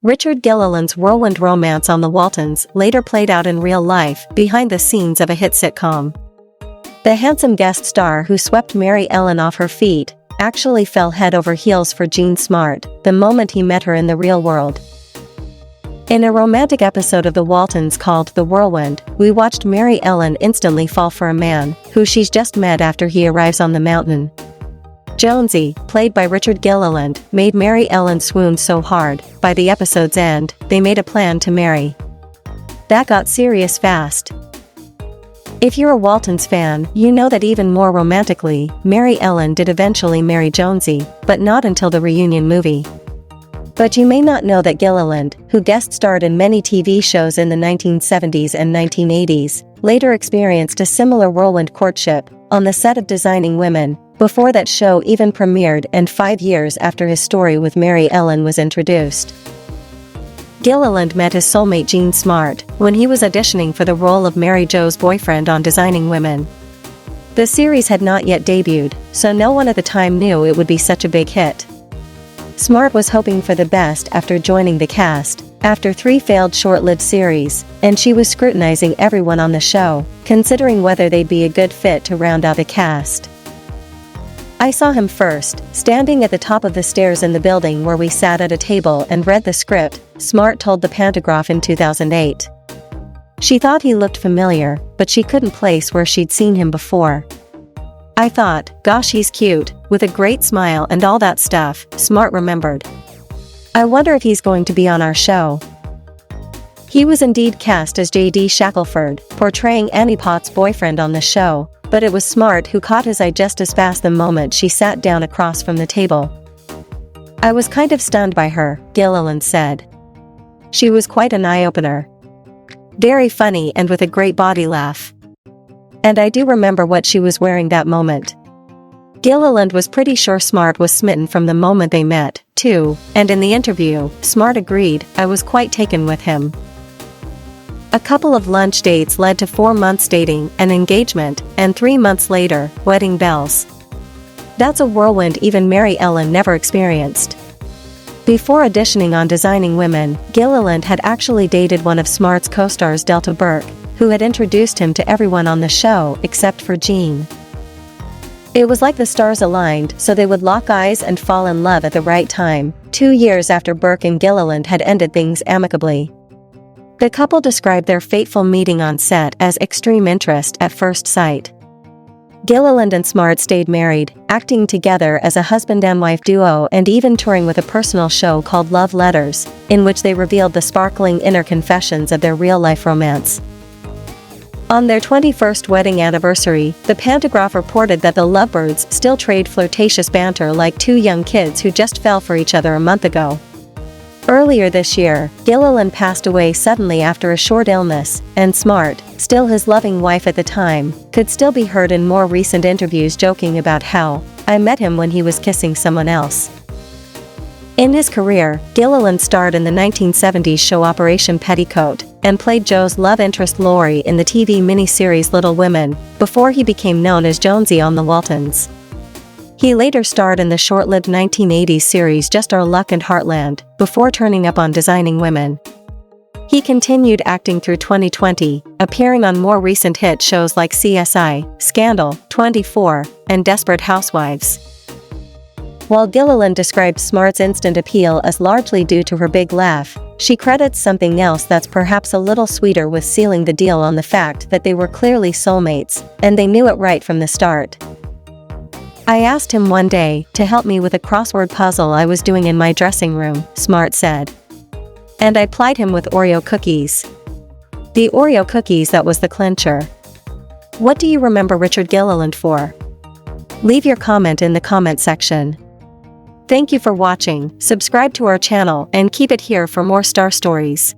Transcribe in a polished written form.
Richard Gilliland's whirlwind romance on the Waltons later played out in real life behind the scenes of a hit sitcom. The handsome guest star who swept Mary Ellen off her feet actually fell head over heels for Jean Smart the moment he met her in the real world. In a romantic episode of The Waltons called The Whirlwind, we watched Mary Ellen instantly fall for a man who she's just met after he arrives on the mountain. Jonesy, played by Richard Gilliland, made Mary Ellen swoon so hard, by the episode's end, they made a plan to marry. That got serious fast. If you're a Waltons fan, you know that even more romantically, Mary Ellen did eventually marry Jonesy, but not until the reunion movie. But you may not know that Gilliland, who guest starred in many TV shows in the 1970s and 1980s, later experienced a similar whirlwind courtship on the set of Designing Women, before that show even premiered and 5 years after his story with Mary Ellen was introduced. Gilliland met his soulmate Jean Smart when he was auditioning for the role of Mary Jo's boyfriend on Designing Women. The series had not yet debuted, so no one at the time knew it would be such a big hit. Smart was hoping for the best after joining the cast, after 3 failed short-lived series, and she was scrutinizing everyone on the show, considering whether they'd be a good fit to round out a cast. I saw him first, standing at the top of the stairs in the building where we sat at a table and read the script, Smart told the Pantagraph in 2008. She thought he looked familiar, but she couldn't place where she'd seen him before. I thought, gosh, he's cute, with a great smile and all that stuff, Smart remembered. I wonder if he's going to be on our show. He was indeed cast as J.D. Shackelford, portraying Annie Potts' boyfriend on the show, but it was Smart who caught his eye just as fast the moment she sat down across from the table. I was kind of stunned by her, Gilliland said. She was quite an eye-opener. Very funny and with a great body laugh. And I do remember what she was wearing that moment. Gilliland was pretty sure Smart was smitten from the moment they met, too, and in the interview, Smart agreed, I was quite taken with him. A couple of lunch dates led to 4 months dating, an engagement, and 3 months later, wedding bells. That's a whirlwind even Mary Ellen never experienced. Before auditioning on Designing Women, Gilliland had actually dated one of Smart's co-stars Delta Burke, who had introduced him to everyone on the show except for Jean. It was like the stars aligned so they would lock eyes and fall in love at the right time, 2 years after Burke and Gilliland had ended things amicably. The couple described their fateful meeting on set as extreme interest at first sight. Gilliland and Smart stayed married, acting together as a husband and wife duo and even touring with a personal show called Love Letters, in which they revealed the sparkling inner confessions of their real-life romance. On their 21st wedding anniversary, the Pantagraph reported that the lovebirds still trade flirtatious banter like 2 young kids who just fell for each other a month ago. Earlier this year, Gilliland passed away suddenly after a short illness, and Smart, still his loving wife at the time, could still be heard in more recent interviews joking about how, I met him when he was kissing someone else. In his career, Gilliland starred in the 1970s show Operation Petticoat, and played Jo's love interest Laurie in the TV miniseries Little Women, before he became known as Jonesy on the Waltons. He later starred in the short-lived 1980s series Just Our Luck and Heartland, before turning up on Designing Women. He continued acting through 2020, appearing on more recent hit shows like CSI, Scandal, 24, and Desperate Housewives. While Gilliland described Smart's instant appeal as largely due to her big laugh, she credits something else that's perhaps a little sweeter with sealing the deal on the fact that they were clearly soulmates, and they knew it right from the start. I asked him one day to help me with a crossword puzzle I was doing in my dressing room, Smart said. And I plied him with Oreo cookies. The Oreo cookies that was the clincher. What do you remember Richard Gilliland for? Leave your comment in the comment section. Thank you for watching, subscribe to our channel and keep it here for more star stories.